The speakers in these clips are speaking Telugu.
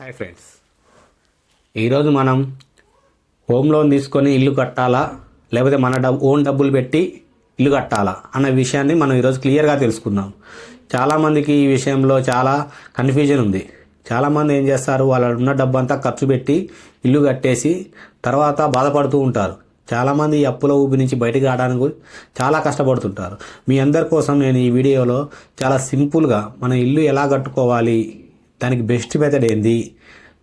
హాయ్ ఫ్రెండ్స్, ఈరోజు మనం హోమ్ లోన్ తీసుకొని ఇల్లు కట్టాలా లేకపోతే మన ఓన్ డబ్బులు పెట్టి ఇల్లు కట్టాలా అన్న విషయాన్ని మనం ఈరోజు క్లియర్గా తెలుసుకుందాం. చాలామందికి ఈ విషయంలో చాలా కన్ఫ్యూజన్ ఉంది. చాలామంది ఏం చేస్తారు, వాళ్ళ ఉన్న డబ్బు అంతా ఖర్చు పెట్టి ఇల్లు కట్టేసి తర్వాత బాధపడుతూ ఉంటారు. చాలామంది ఈ అప్పుల ఊపి నుంచి బయటకు రావడానికి చాలా కష్టపడుతుంటారు. మీ అందరి కోసం నేను ఈ వీడియోలో చాలా సింపుల్గా మన ఇల్లు ఎలా కట్టుకోవాలి, దానికి బెస్ట్ మెథడ్ ఏంది,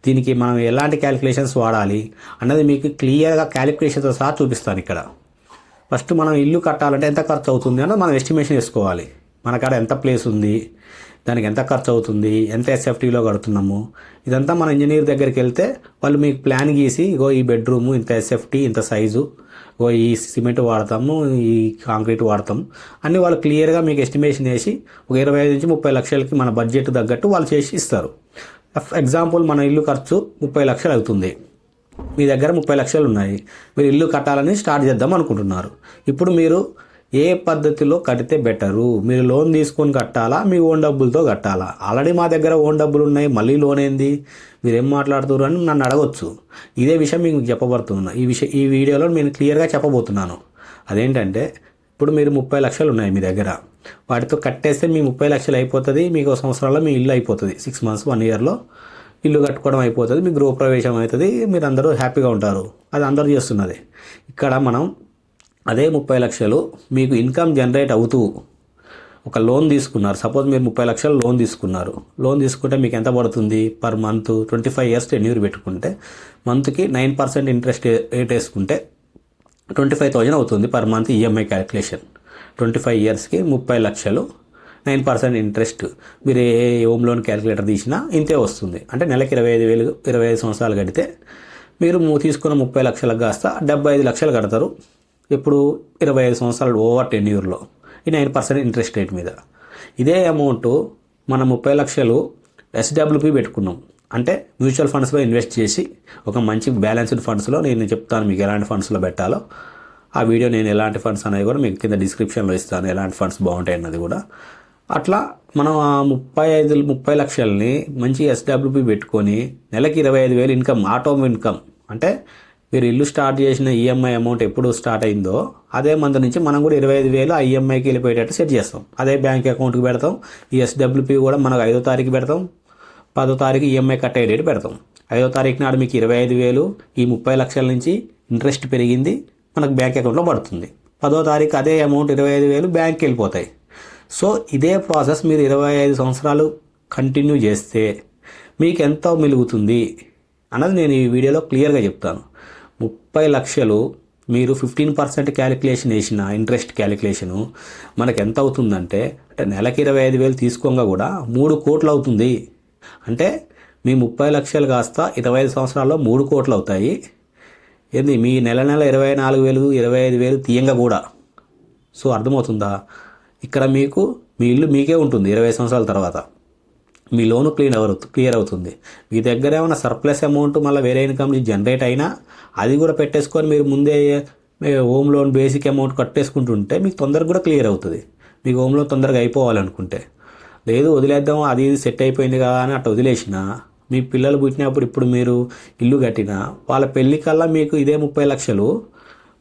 దీనికి మనం ఎలాంటి క్యాలిక్యులేషన్స్ వాడాలి అన్నది మీకు క్లియర్గా క్యాలిక్యులేషన్తో సహా చూపిస్తాను. ఇక్కడ ఫస్ట్ మనం ఇల్లు కట్టాలంటే ఎంత ఖర్చు అవుతుంది అన్నది మనం ఎస్టిమేషన్ వేసుకోవాలి. మన కాడ ఎంత ప్లేస్ ఉంది, దానికి ఎంత ఖర్చు అవుతుంది, ఎంత ఎస్ఎఫ్టీలో కడుతున్నాము, ఇదంతా మన ఇంజనీర్ దగ్గరికి వెళ్తే వాళ్ళు మీకు ప్లాన్ గీసి ఇగో ఈ బెడ్రూము ఇంత ఎస్ఎఫ్టీ ఇంత సైజు, ఇగో ఈ సిమెంట్ వాడతాము, ఈ కాంక్రీట్ వాడతాము అన్నీ వాళ్ళు క్లియర్గా మీకు ఎస్టిమేషన్ వేసి ఒక 25 నుంచి 30 లక్షలకి మన బడ్జెట్ తగ్గట్టు వాళ్ళు చేసి ఇస్తారు. ఎగ్జాంపుల్, మన ఇల్లు ఖర్చు 30 లక్షలు అవుతుంది. మీ దగ్గర 30 లక్షలు ఉన్నాయి, మీరు ఇల్లు కట్టాలని స్టార్ట్ చేద్దాం అనుకుంటున్నారు. ఇప్పుడు మీరు ఏ పద్ధతిలో కడితే బెటరు, మీరు లోన్ తీసుకొని కట్టాలా, మీ ఓన్ డబ్బులతో కట్టాలా? ఆల్రెడీ మా దగ్గర ఓన్ డబ్బులు ఉన్నాయి, మళ్ళీ లోన్ ఏంది, మీరేం మాట్లాడుతున్నారు అని నన్ను అడగొచ్చు. ఇదే విషయం మీకు చెప్పబడుతున్నా. ఈ వీడియోలో నేను క్లియర్గా చెప్పబోతున్నాను. అదేంటంటే, ఇప్పుడు మీరు 30 లక్షలు ఉన్నాయి మీ దగ్గర, వాటితో కట్టేస్తే మీ 30 లక్షలు అయిపోతుంది. మీకు సంవత్సరాల్లో మీ ఇల్లు అయిపోతుంది. 6 మంత్స్ 1 ఇయర్లో ఇల్లు కట్టుకోవడం అయిపోతుంది, మీ గృహప్రవేశం అవుతుంది, మీరు అందరూ హ్యాపీగా ఉంటారు. అది అందరూ చేస్తున్నది. ఇక్కడ మనం అదే 30 లక్షలు మీకు ఇన్కమ్ జనరేట్ అవుతూ ఒక లోన్ తీసుకున్నారు. సపోజ్ మీరు 30 లక్షలు లోన్ తీసుకున్నారు. లోన్ తీసుకుంటే మీకు ఎంత పడుతుంది పర్ మంత్? 25 ఇయర్స్ టెన్యూర్ పెట్టుకుంటే మంత్కి 9% ఇంట్రెస్ట్ రేట్ వేసుకుంటే 25,000 అవుతుంది పర్ మంత్ ఈఎంఐ క్యాలిక్యులేషన్. 25 ఇయర్స్కి 30 లక్షలు 9% ఇంట్రెస్ట్. మీరు ఏ హోమ్ లోన్ క్యాలిక్యులేటర్ తీసినా ఇంతే వస్తుంది. అంటే నెలకి 25,000, 25 సంవత్సరాలు కడితే మీరు తీసుకున్న 30 లక్షలకు కాస్త 75 లక్షలు కడతారు. ఇప్పుడు 25 సంవత్సరాలు ఓవర్ టెన్యూర్లో ఈ 9% ఇంట్రెస్ట్ రేట్ మీద. ఇదే అమౌంట్ మనం 30 లక్షలు ఎస్డబ్ల్యూపీ పెట్టుకున్నాం అంటే మ్యూచువల్ ఫండ్స్లో ఇన్వెస్ట్ చేసి ఒక మంచి బ్యాలెన్స్డ్ ఫండ్స్లో నేను చెప్తాను మీకు ఎలాంటి ఫండ్స్లో పెట్టాలో. ఆ వీడియో నేను ఎలాంటి ఫండ్స్ అనేది కూడా మీకు కింద డిస్క్రిప్షన్లో ఇస్తాను, ఎలాంటి ఫండ్స్ బాగుంటాయి అన్నది కూడా. అట్లా మనం ఆ 30 లక్షల్ని మంచి ఎస్డబ్ల్యూపీ పెట్టుకొని నెలకి 25,000 ఇన్కమ్, ఆటో ఇన్కమ్. అంటే మీరు ఇల్లు స్టార్ట్ చేసిన ఈఎంఐ అమౌంట్ ఎప్పుడు స్టార్ట్ అయిందో అదే మంత్ నుంచి మనం కూడా 25,000 ఆ ఈఎంఐకి వెళ్ళిపోయేటట్టు సెట్ చేస్తాం. అదే బ్యాంక్ అకౌంట్కి పెడతాం. ఈ ఎస్డబ్ల్యూపీ కూడా మనకు 5వ తారీఖు పెడతాం, 10వ తారీఖు ఈఎంఐ కట్ అయ్యే డేట్ పెడతాం. 5వ తారీఖు నాడు మీకు 25,000 ఈ 30 లక్షల నుంచి ఇంట్రెస్ట్ పెరిగింది మనకు బ్యాంక్ అకౌంట్లో పడుతుంది. 10వ తారీఖు అదే అమౌంట్ 25,000 బ్యాంక్కి వెళ్ళిపోతాయి. సో ఇదే ప్రాసెస్ మీరు 25 సంవత్సరాలు కంటిన్యూ చేస్తే మీకు ఎంత మిలుగుతుంది అన్నది నేను ఈ వీడియోలో క్లియర్గా చెప్తాను. 30 లక్షలు మీరు 15% క్యాలిక్యులేషన్ వేసిన ఇంట్రెస్ట్ క్యాలిక్యులేషను మనకు ఎంత అవుతుందంటే, నెలకి 25,000 తీసుకోగా కూడా 3 కోట్లు అవుతుంది. అంటే మీ 30 లక్షలు కాస్త 25 సంవత్సరాల్లో 3 కోట్లు అవుతాయి. ఏంది, మీ నెల 24,000, 25,000 తీయంగా కూడా. సో అర్థమవుతుందా? ఇక్కడ మీకు మీ ఇల్లు మీకే ఉంటుంది 20 సంవత్సరాల తర్వాత. మీ లోను క్లియర్ అవుతుంది. మీ దగ్గర ఏమైనా సర్ప్లస్ అమౌంట్ మళ్ళీ వేరే ఇన్కమ్ జనరేట్ అయినా అది కూడా పెట్టేసుకొని మీరు ముందే హోమ్ లోన్ బేసిక్ అమౌంట్ కట్టేసుకుంటుంటే మీకు తొందరగా కూడా క్లియర్ అవుతుంది. మీకు హోమ్ లోన్ తొందరగా అయిపోవాలనుకుంటే. లేదు వదిలేద్దాం, అది సెట్ అయిపోయింది కదా అని అట్లా వదిలేసిన మీ పిల్లలు పుట్టినప్పుడు ఇప్పుడు మీరు ఇల్లు కట్టినా వాళ్ళ పెళ్ళికల్లా మీకు ఇదే 30 లక్షలు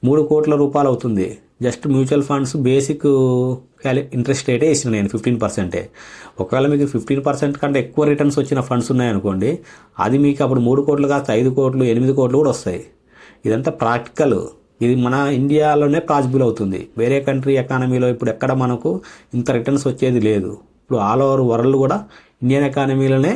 3 కోట్ల రూపాయలు అవుతుంది. Just mutual funds basic interest రేటే వేసిన నేను 15%. ఒకవేళ మీకు 15% కంటే ఎక్కువ రిటర్న్స్ వచ్చిన ఫండ్స్ ఉన్నాయనుకోండి, అది మీకు అప్పుడు 3 కోట్లు కాస్త 5 కోట్లు 8 కోట్లు కూడా వస్తాయి. ఇదంతా ప్రాక్టికల్. ఇది మన ఇండియాలోనే పాసిబుల్ అవుతుంది. వేరే కంట్రీ ఎకానమీలో ఇప్పుడు ఎక్కడ మనకు ఇంత రిటర్న్స్ వచ్చేది లేదు. ఇప్పుడు ఆల్ ఓవర్ వరల్డ్ కూడా ఇండియన్ ఎకానమీలోనే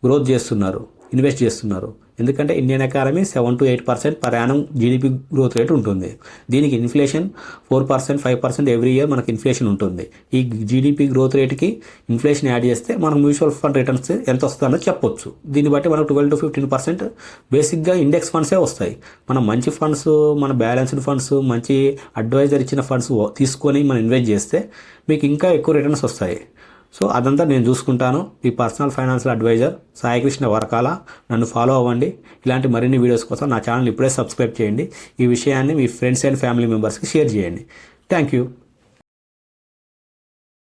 గ్రోత్ చేస్తున్నారు, ఇన్వెస్ట్ చేస్తున్నారు. ఎందుకంటే Indian economy 7 to 8% per annum GDP growth rate ఉంటుంది. దీనికి ఇన్ఫ్లేషన్ 4%, 5% ఎవ్రీ ఇయర్ మనకి ఇన్ఫ్లేషన్ ఉంటుంది. ఈ జీడిపి గ్రోత్ రేట్కి ఇన్ఫ్లేషన్ యాడ్ చేస్తే మనకు మ్యూచువల్ ఫండ్ రిటర్న్స్ ఎంత వస్తుందో చెప్పొచ్చు. దీన్ని బట్టి మనకు 12 to 15% బేసిక్గా ఇండెక్స్ ఫండ్సే వస్తాయి. మనం మంచి ఫండ్స్, మన బ్యాలెన్స్డ్ ఫండ్స్, మంచి అడ్వైజర్ ఇచ్చిన ఫండ్స్ తీసుకొని మనం ఇన్వెస్ట్ చేస్తే మీకు ఇంకా ఎక్కువ రిటర్న్స్ వస్తాయి. సో అదంతా నేను చూసుకుంటాను. ఈ పర్సనల్ ఫైనాన్షియల్ అడ్వైజర్ సాయికృష్ణ వరకాల. నన్ను ఫాలో అవ్వండి. ఇలాంటి మరిన్ని వీడియోస్ కోసం నా ఛానల్ ఇప్పుడే సబ్స్క్రైబ్ చేయండి. ఈ విషయాన్ని మీ ఫ్రెండ్స్ అండ్ ఫ్యామిలీ మెంబర్స్కి షేర్ చేయండి. Thank you.